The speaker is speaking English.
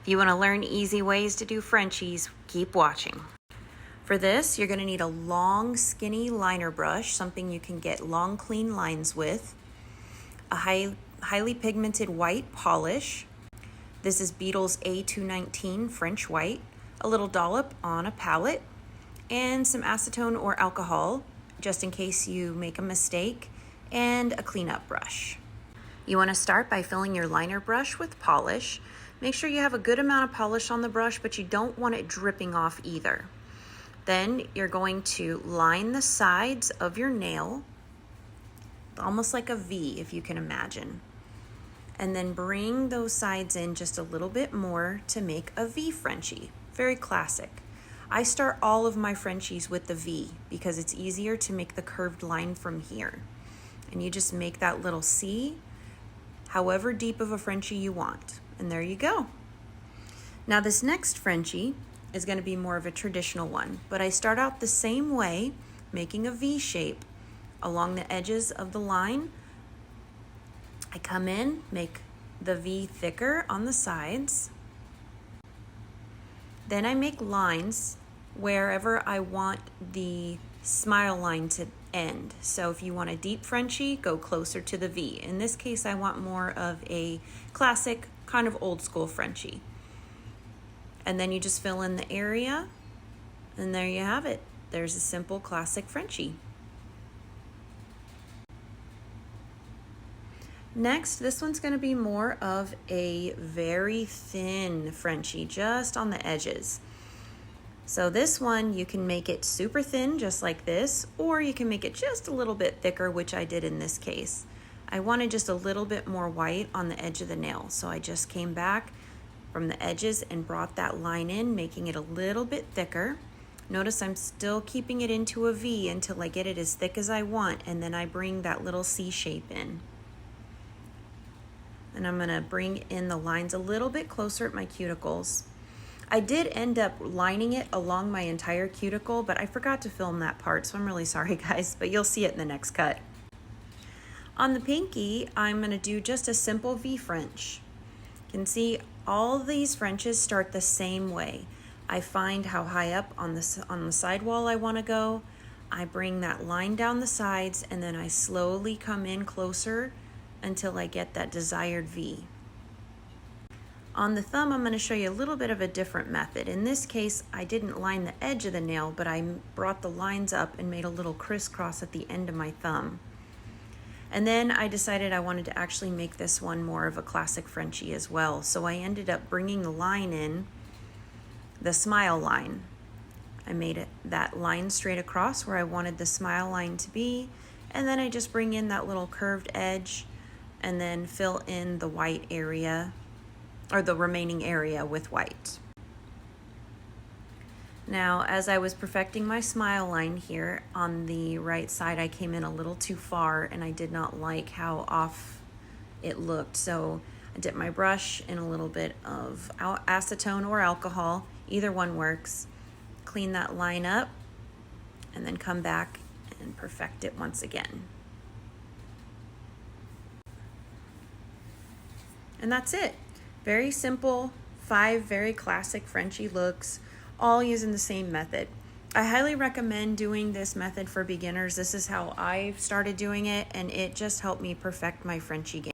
If you want to learn easy ways to do Frenchies, keep watching. For this, you're going to need a long, skinny liner brush, something you can get long, clean lines with, a highly pigmented white polish. This is Beetle's A219 French White, a little dollop on a palette, and some acetone or alcohol, just in case you make a mistake, and a cleanup brush. You want to start by filling your liner brush with polish. Make sure you have a good amount of polish on the brush, but you don't want it dripping off either. Then you're going to line the sides of your nail, almost like a V if you can imagine. And then bring those sides in just a little bit more to make a V Frenchie. Very classic. I start all of my Frenchies with the V because it's easier to make the curved line from here. And you just make that little C, however deep of a Frenchie you want. And there you go. Now this next Frenchie is going to be more of a traditional one, but I start out the same way, making a V shape along the edges of the line. I come in, make the V thicker on the sides. Then I make lines wherever I want the smile line to end. So if you want a deep Frenchie, go closer to the V. In this case, I want more of a classic, kind of old school Frenchie. And then you just fill in the area, and there you have it. There's a simple classic Frenchie. Next, this one's going to be more of a very thin Frenchie, just on the edges. So this one, you can make it super thin, just like this, or you can make it just a little bit thicker, which I did in this case. I wanted just a little bit more white on the edge of the nail, so I just came back from the edges and brought that line in, making it a little bit thicker. Notice I'm still keeping it into a V until I get it as thick as I want, and then I bring that little C shape in. And I'm gonna bring in the lines a little bit closer at my cuticles. I did end up lining it along my entire cuticle, but I forgot to film that part, so I'm really sorry guys, but you'll see it in the next cut. On the pinky, I'm gonna do just a simple V French. You can see all these Frenches start the same way. I find how high up on the sidewall I wanna go. I bring that line down the sides, and then I slowly come in closer until I get that desired V. On the thumb, I'm going to show you a little bit of a different method. In this case, I didn't line the edge of the nail, but I brought the lines up and made a little crisscross at the end of my thumb. And then I decided I wanted to actually make this one more of a classic Frenchie as well. So I ended up bringing the line in, the smile line. I made it that line straight across where I wanted the smile line to be, and then I just bring in that little curved edge and then fill in the white area, or the remaining area, with white. Now, as I was perfecting my smile line here on the right side, I came in a little too far and I did not like how off it looked. So I dipped my brush in a little bit of acetone or alcohol, either one works. Clean that line up and then come back and perfect it once again. And that's it. Very simple, 5 very classic Frenchie looks, all using the same method. I highly recommend doing this method for beginners. This is how I started doing it, and it just helped me perfect my Frenchie game.